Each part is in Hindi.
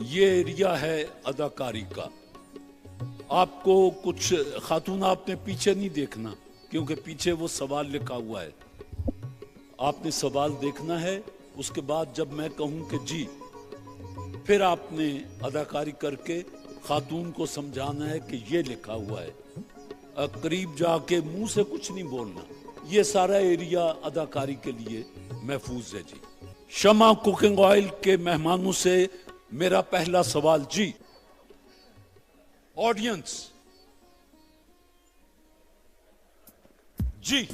ये एरिया है अदाकारी का। आपको कुछ खातून आपने पीछे नहीं देखना, क्योंकि पीछे वो सवाल लिखा हुआ है। आपने सवाल देखना है, उसके बाद जब मैं कहूं कि जी, फिर आपने अदाकारी करके खातून को समझाना है कि ये लिखा हुआ है। करीब जाके मुंह से कुछ नहीं बोलना। ये सारा एरिया अदाकारी के लिए महफूज है जी। शमा कुकिंग ऑयल के मेहमानों से मेरा पहला सवाल जी। ऑडियंस जी।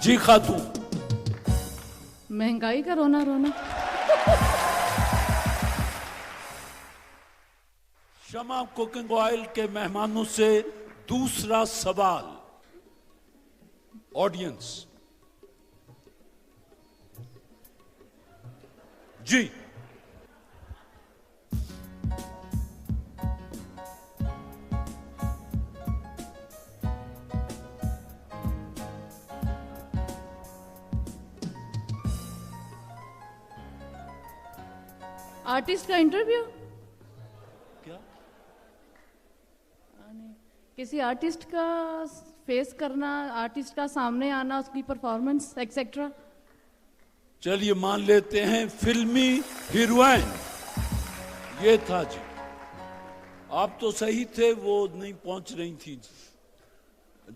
जी खातून। महंगाई का रोना रोना। शमा कुकिंग ऑयल के मेहमानों से दूसरा सवाल। ऑडियंस जी। आर्टिस्ट का इंटरव्यू? क्या? किसी आर्टिस्ट का फेस करना, आर्टिस्ट का सामने आना, उसकी परफॉर्मेंस एक्सेट्रा। चलिए मान लेते हैं फिल्मी हीरोइन ये था जी। आप तो सही थे, वो नहीं पहुंच रही थी।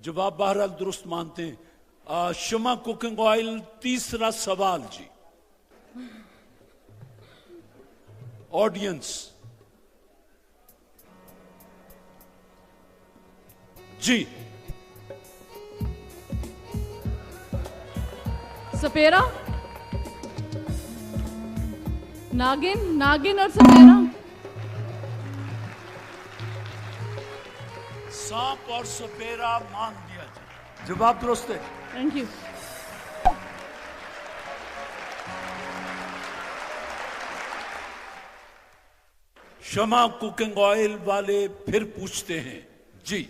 जवाब बहरहाल दुरुस्त मानते हैं। शमा कुकिंग ऑयल तीसरा सवाल जी। ऑडियंस जी। सपेरा, नागिन, नागिन और सपेरा। सांप और सपेरा मान दिया जाए। जवाब दुरुस्त है। Thank you. Shama cooking oil वाले फिर पूछते हैं जी।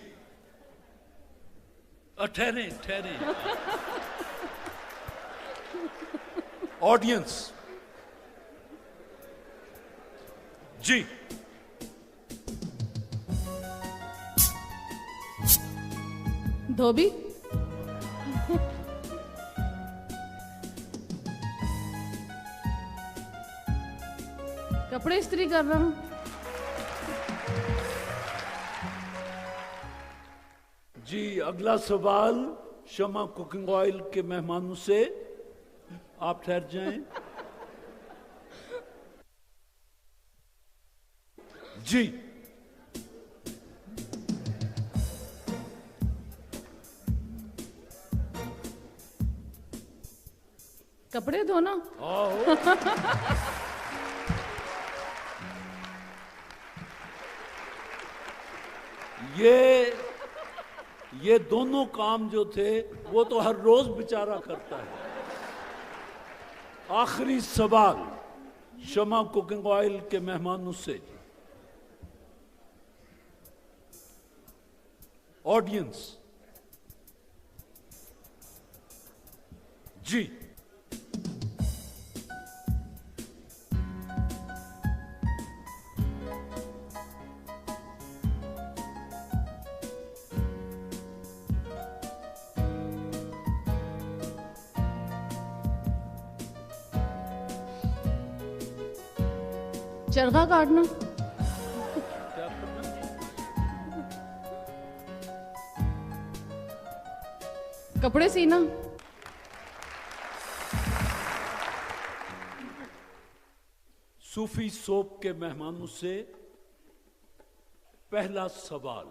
ठहरे ठहरे। ऑडियंस जी। धोबी, कपड़े इस्त्री कर रहा हूं। जी अगला सवाल शमा कुकिंग ऑयल के मेहमानों से। आप ठहर जाएं जी। कपड़े धोना। ये दोनों काम जो थे वो तो हर रोज बेचारा करता है। आखिरी सवाल शमा कुकिंग ऑयल के मेहमानों से। ऑडियंस जी। चरखा काटना। क्या करना? कपड़े सीना। सूफी सोप के मेहमानों से पहला सवाल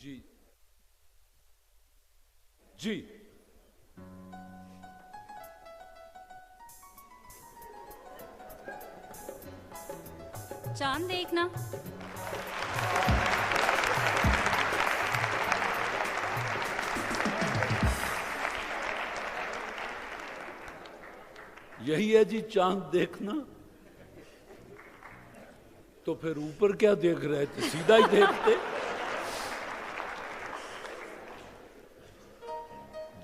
जी। जी चांद देखना। यही है जी चांद देखना। तो फिर ऊपर क्या देख रहे थे, सीधा ही देखते।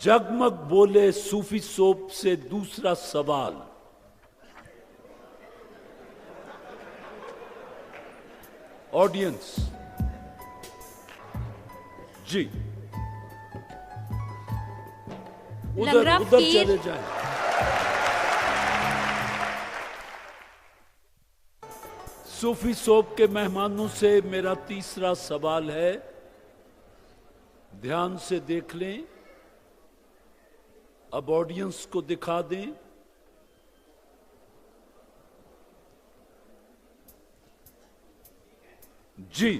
जगमग बोले सूफी सोप से दूसरा सवाल। ऑडियंस जी, उधर उधर चले जाए। सूफी सोप के मेहमानों से मेरा तीसरा सवाल है, ध्यान से देख लें, अब ऑडियंस को दिखा दें। जी,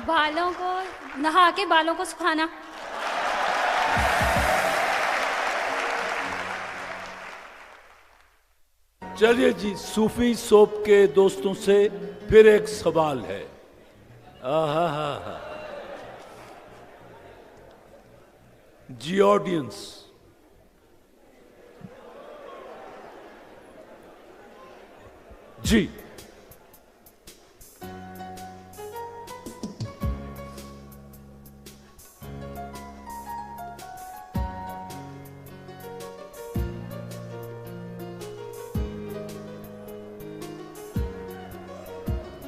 बालों को नहा के बालों को सुखाना। चलिए जी, सूफी सोप के दोस्तों से फिर एक सवाल है। जी ऑडियंस, जी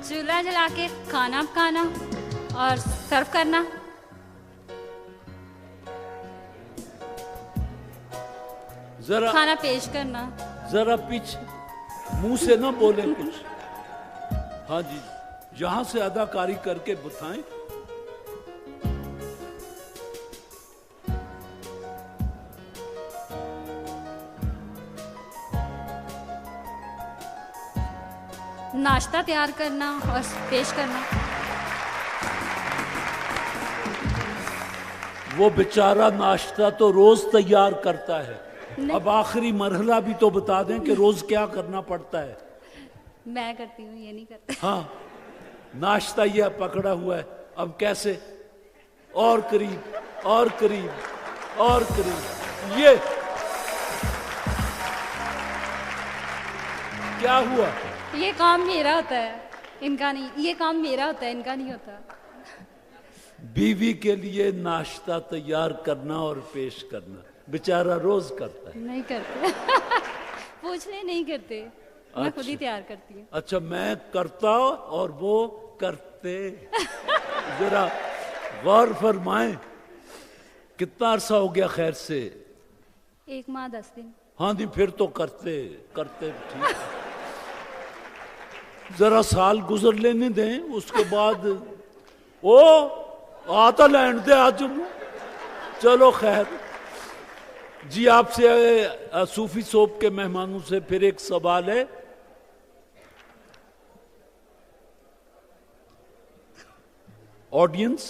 चूल्हा जला के खाना पकाना और सर्व करना। जरा खाना पेश करना। जरा पीछे, मुंह से ना बोले कुछ। हाँ जी, यहां से अदाकारी करके बताएं। नाश्ता तैयार करना और पेश करना। वो बेचारा नाश्ता तो रोज तैयार करता है। अब आखिरी मरहला भी तो बता दें कि रोज क्या करना पड़ता है। मैं करती हूँ, ये नहीं करते। हाँ, नाश्ता ये पकड़ा हुआ है, अब कैसे? और करीब और करीब और करीब। ये क्या हुआ? ये काम मेरा होता है, इनका नहीं। ये काम मेरा होता है, इनका नहीं होता। बीवी के लिए नाश्ता तैयार करना और पेश करना बेचारा रोज करता है। नहीं करते। पूछ ले, नहीं करते। मैं खुद ही तैयार करती हूँ। अच्छा, मैं करता और वो करते। जरा गौर फरमाएं, कितना अरसा हो गया खैर से? 1 माह 10 दिन। हाँ जी, फिर तो करते करते ठीक। जरा साल गुजर लेने दें, उसके बाद ओ आता लैंड दे आज। चलो खैर जी, आपसे सूफी सोप के मेहमानों से फिर एक सवाल है। ऑडियंस,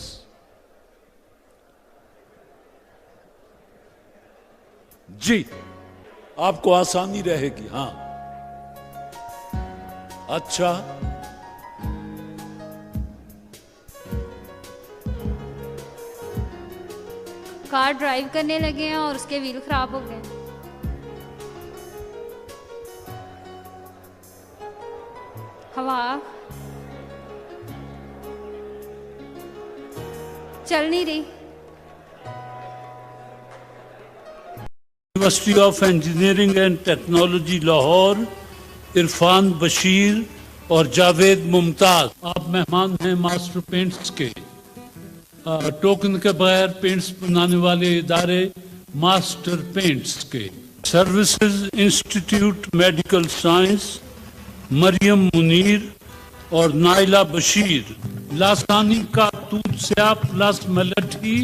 जी आपको आसानी रहेगी। हाँ, अच्छा, कार ड्राइव करने लगे हैं और उसके व्हील खराब हो गए। हवा चल नहीं रही। University of engineering and technology Lahore, Irfan Bashir और जावेद मुमताज, आप मेहमान हैं मास्टर पेंट्स के। टोकन के बगैर पेंट्स बनाने वाले इदारे मास्टर पेंट्स के। Services Institute Medical Science, Maryam Munir और नाइला बशीर। लासानी का दूध स्याह प्लस मलठी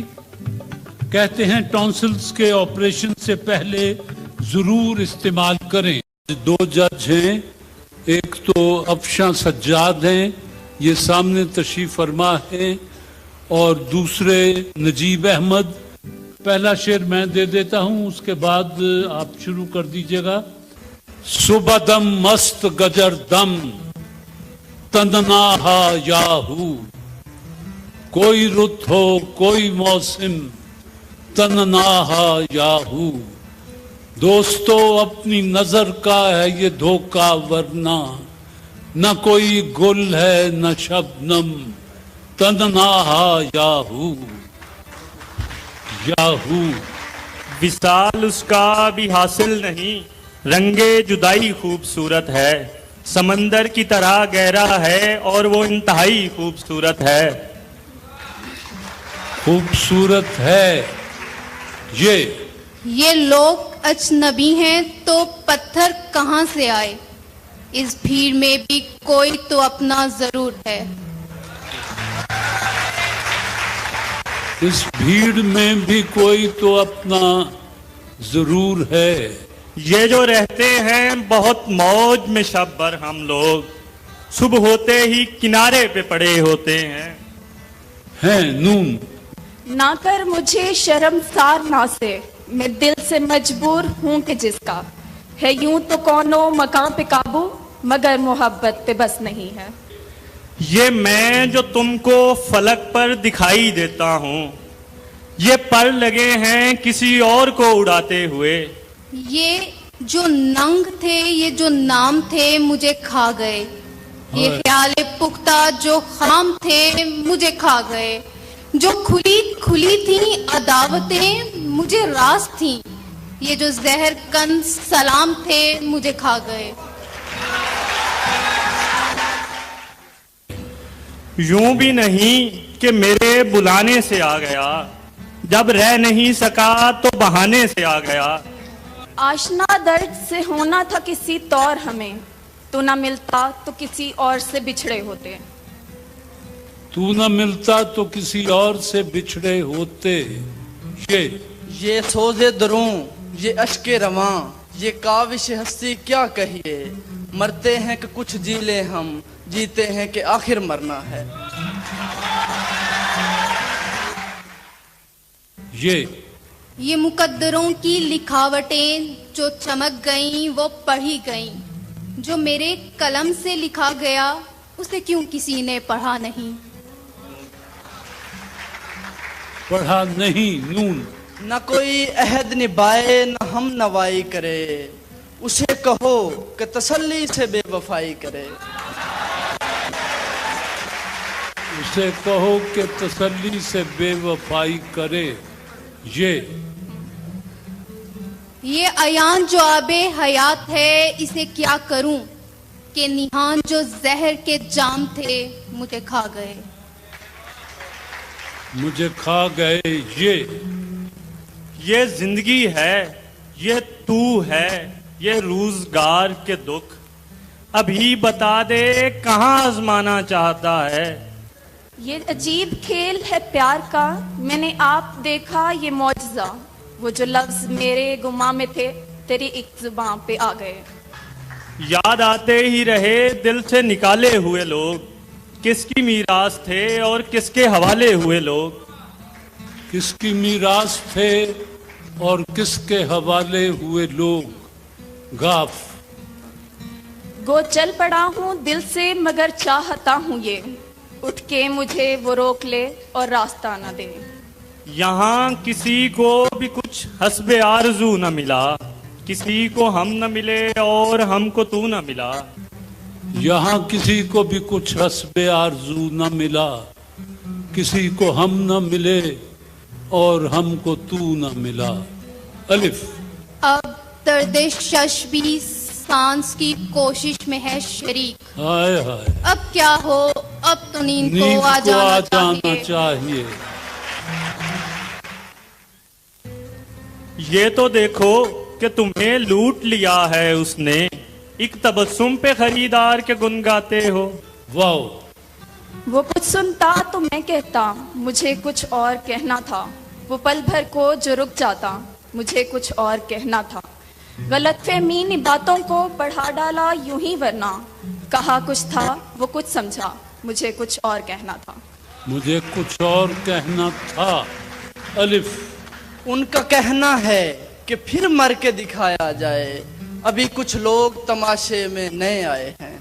कहते हैं टॉन्सिल्स के ऑपरेशन से पहले जरूर इस्तेमाल करें। 2 जज हैं, एक तो अफशां सज्जाद हैं, ये सामने तशरीफ फरमा है, और दूसरे नजीब अहमद। पहला शेर मैं दे देता हूं, उसके बाद आप शुरू कर दीजिएगा। सुबदम मस्त गजरदम तन्नाहा याहू, कोई रुत हो कोई मौसम तन्नाहा याहू। दोस्तों अपनी नजर का है ये धोखा, वरना न कोई गुल है न शबनम तन्नाहा याहू याहू। विसाल उसका भी हासिल नहीं, रंगे जुदाई खूबसूरत है, समंदर की तरह गहरा है और वो इंतहाई खूबसूरत है। खूबसूरत है ये लोग अजनबी हैं तो पत्थर कहाँ से आए, इस भीड़ में भी कोई तो अपना जरूर है। इस भीड़ में भी कोई तो अपना जरूर है। ये जो रहते हैं बहुत मौज में शब भर हम लोग, सुबह होते ही किनारे पे पड़े होते हैं नून। ना कर मुझे शर्मसार ना से, मैं दिल से मजबूर हूँ कि जिसका है यूं तो कौनो मकाम पे काबू, मगर मोहब्बत पे बस नहीं है। ये मैं जो तुमको फलक पर दिखाई देता हूँ, ये पर लगे हैं किसी और को उड़ाते हुए। ये जो नंग थे, ये जो नाम थे मुझे खा गए, ये ख्याले पुख्ता जो खाम थे मुझे खा गए, जो खुली खुली थी अदावतें मुझे रास थी, ये जो जहर कन सलाम थे मुझे खा गए। यूं भी नहीं कि मेरे बुलाने से आ गया, जब रह नहीं सका तो बहाने से आ गया। आशना दर्द से होना था किसी तौर हमें, तू ना मिलता तो किसी और से बिछड़े होते। तू न मिलता तो किसी और से बिछड़े होते। ये सोज़े दरूं, ये अश्के रवां, ये काविश हस्ती क्या कहिए, मरते हैं कि कुछ जी ले हम, जीते हैं कि आखिर मरना है। ये मुकद्दरों की लिखावटें जो चमक गईं वो पढ़ी गईं, जो मेरे कलम से लिखा गया उसे क्यों किसी ने पढ़ा नहीं। पढ़ा नहीं नून। न कोई अहद निभाए न हम नवाई करे, उसे कहो कि तसल्ली से बेवफाई करे। उसे कहो कि तसल्ली से बेवफाई करे। ये अयान जो आबे हयात है, इसे क्या करूं कि निहान जो जहर के जाम थे मुझे खा गए। मुझे खा गए। ये जिंदगी है, ये तू है, ये रोजगार के दुख, अभी बता दे कहाँ आजमाना चाहता है। ये अजीब खेल है प्यार का, मैंने आप देखा ये मौजज़ा, वो जो लफ्ज मेरे गुमा में थे तेरी एक जुबान पे आ गए। याद आते ही रहे दिल से निकाले हुए लोग, किसकी मीरास थे और किसके हवाले हुए लोग। किसकी मीरास थे और किसके हवाले हुए लोग। गाफ। गो चल पड़ा हूँ दिल से मगर चाहता हूँ ये, उठ के मुझे वो रोक ले और रास्ता न दे। यहाँ किसी को भी कुछ हस्बे आरज़ू न मिला, किसी को हम न मिले और हमको तू न मिला। यहाँ किसी को भी कुछ हस्बे आरज़ू न मिला, किसी को हम न मिले और हमको तू न मिला। अलिफ। अब दर्द शश भी सांस की कोशिश में है शरीक। हाय हाय। अब क्या हो, अब तो नींद को आ जाना चाहिए। ये तो देखो कि तुम्हें लूट लिया है उसने, एक तबस्सुम पे खरीदार के गुन गाते हो। वाह। वो कुछ सुनता तो मैं कहता, मुझे कुछ और कहना था, वो पल भर को जो रुक जाता, मुझे कुछ और कहना था। गलतफहमी इन बातों को बढ़ा डाला यूं ही, वरना कहा कुछ था वो कुछ समझा, मुझे कुछ और कहना था। मुझे कुछ और कहना था। अलिफ। उनका कहना है कि फिर मर के दिखाया जाए, अभी कुछ लोग तमाशे में नए आए हैं।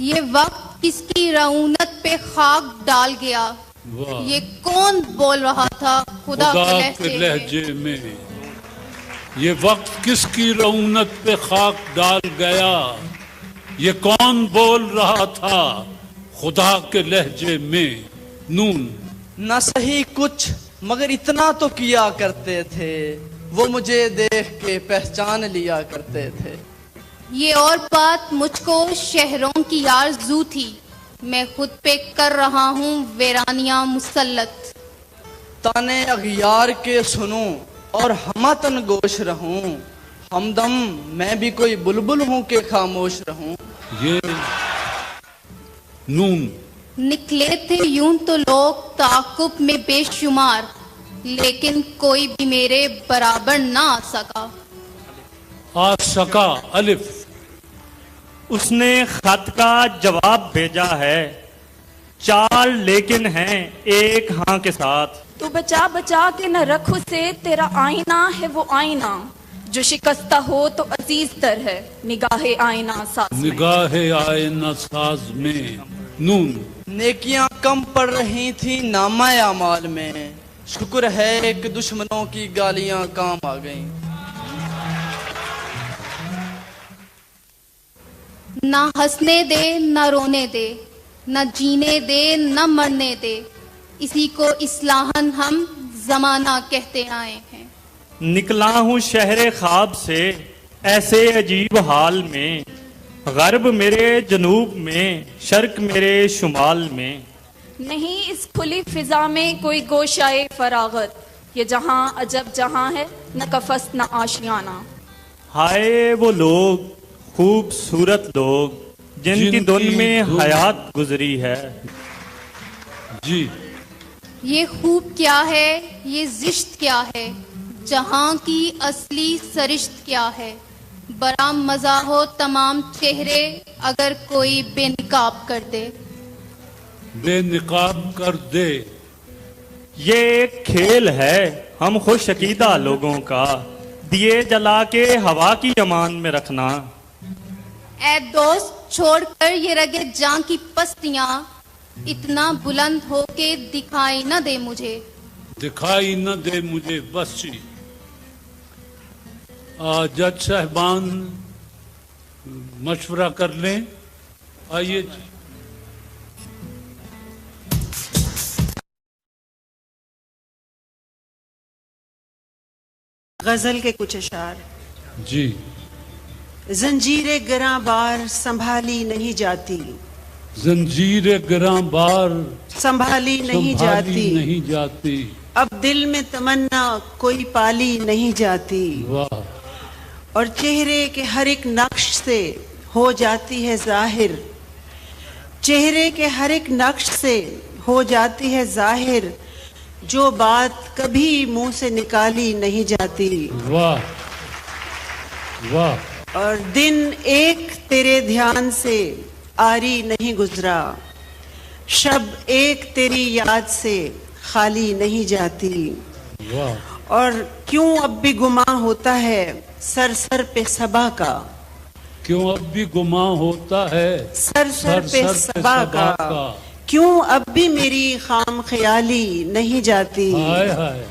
ये वक्त किसकी रऊनत पे खाक डाल गया, वाह। ये कौन बोल रहा था खुदा खुदा के के लहजे लहजे में। ये वक्त किसकी रऊनत पे खाक डाल गया, ये कौन बोल रहा था खुदा के लहजे में। नून। न सही कुछ मगर इतना तो किया करते थे, वो मुझे देख के पहचान लिया करते थे। ये और बात मुझको शहरों की आरज़ू थी, मैं खुद पे कर रहा हूँ वीरानियां मुसल्लत। ताने अगियार के सुनूं और हमतन गोश रहूं, हमदम मैं भी कोई बुलबुल हूँ के खामोश रहूं। ये नून। निकले थे यूं तो लोग ताकुब में बेशुमार, लेकिन कोई भी मेरे बराबर ना आ सका। आ सका। अलिफ। उसने खत का जवाब भेजा है, चार लेकिन हैं एक हाँ के साथ। तू बचा बचा के न रख उसे, तेरा आईना है वो आईना, जो शिकस्ता हो तो अजीज तर है निगाहे आईना साज में। निगाहे आईना साज में। नून। नेकियां कम पड़ रही थी नामा अमाल में, शुक्र है कि दुश्मनों की गालियां काम आ गईं। ना हंसने दे न रोने दे, न जीने दे न मरने दे, इसी को इस्लाहन हम जमाना कहते आए हैं। निकला हूँ शहरे ख्वाब से ऐसे अजीब हाल में, गर्ब मेरे जनूब में शर्क मेरे शुमाल में। नहीं इस खुली फिजा में कोई गोशाए फरागत, ये जहां अजब जहां है न कफस न आशियाना। हाय वो लोग खूबसूरत लोग जिनकी धुन में हयात गुजरी है। जी। ये खूब क्या है, ये जिश्त क्या है, जहां की असली सरिश्त क्या है। बड़ा मजा हो तमाम चेहरे अगर कोई बेनिकाब कर दे। बेनिकाब कर दे। ये एक खेल है हम खुश अकीदा लोगों का, दिए जला के हवा की अमान में रखना। ऐ दोस्त छोड़कर ये रगे जान की पस्तियां, इतना बुलंद हो के दिखाई न दे मुझे। दिखाई न दे मुझे। बस जी। जज साहबान मशवरा कर लें। आइए। गजल के कुछ अशार। जी। जंजीरे गिरां बार संभाली नहीं जाती, जंजीरे गिरां बार संभाली नहीं जाती, नहीं जाती। अब दिल में तमन्ना कोई पाली नहीं जाती। वाह। और चेहरे के हर एक नक्श से हो जाती है जाहिर, चेहरे के हर एक नक्श से हो जाती है जाहिर, जो बात कभी मुंह से निकाली नहीं जाती। वाह वाह। और दिन एक तेरे ध्यान से आरी नहीं गुजरा, शब एक तेरी याद से खाली नहीं जाती। वाह। और क्यों अब भी गुमां होता है सर सर पे सबा का, क्यों अब भी गुमां होता है सर सर पे सबा का, क्यों अब भी मेरी खाम ख्याली नहीं जाती। हाय हाय।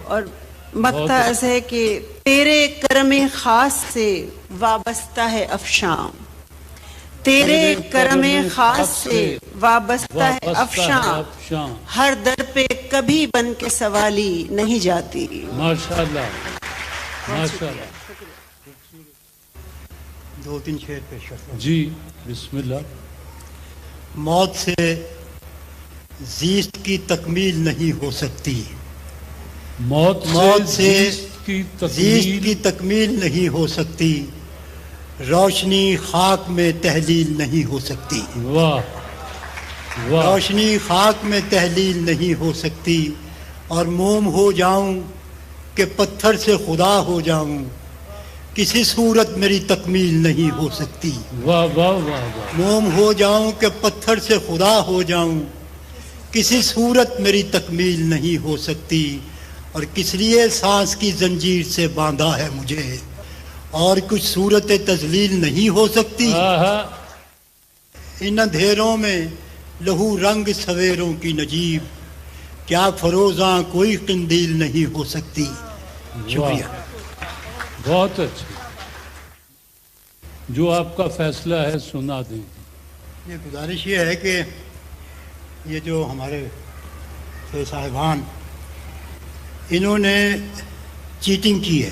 और मक्ता ऐसा है कि तेरे करमे खास से वाबस्ता है अफशां, तेरे करमे खास से वाबस्ता है अफशां, हर दर पे कभी बन के सवाली नहीं जाती। माशाल्लाह माशाल्लाह। दो तीन शेर पेश करता हूं। जी बिस्मिल्लाह। मौत से ज़ीस्त की तकमील नहीं हो सकती, मौत से ज़ीस्त की तकमील नहीं हो सकती, रोशनी खाक में तहलील नहीं हो सकती। वाह वाह। रोशनी खाक में तहलील नहीं हो सकती, और मोम हो जाऊं कि पत्थर से खुदा हो जाऊं, किसी सूरत मेरी तकमील नहीं हो सकती। वाह वाह वाह वाह। मोम हो जाऊं कि पत्थर से खुदा हो जाऊं, किसी सूरत मेरी तकमील नहीं हो सकती, और किस लिए सांस की जंजीर से बांधा है मुझे, और कुछ सूरत तजलील नहीं हो सकती। इन अंधेरों में लहू रंग सवेरों की नजीब, क्या फरोजा कोई कंदील नहीं हो सकती। शुक्रिया। बहुत अच्छे, जो आपका फैसला है सुना दें। ये गुजारिश ये है कि ये जो हमारे थे साहिबान, इन्होंने चीटिंग की है।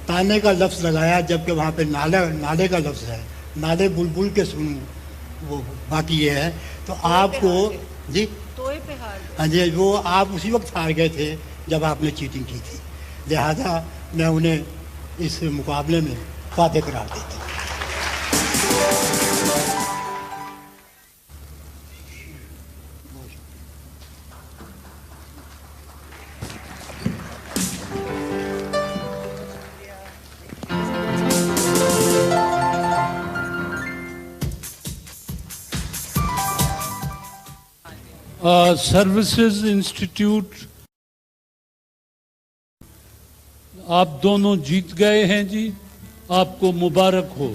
ताने का लफ्ज़ लगाया जबकि वहाँ पे नाले का लफ्ज़ है। नाले बुलबुल के सुनूं, वो बाकी ये है। तो आपको जी हाँ जी, वो आप उसी वक्त हार गए थे जब आपने चीटिंग की थी, लिहाजा मैं उन्हें इस मुकाबले में फातेह करार देता हूँ। सर्विसेज इंस्टीट्यूट, आप दोनों जीत गए हैं जी, आपको मुबारक हो।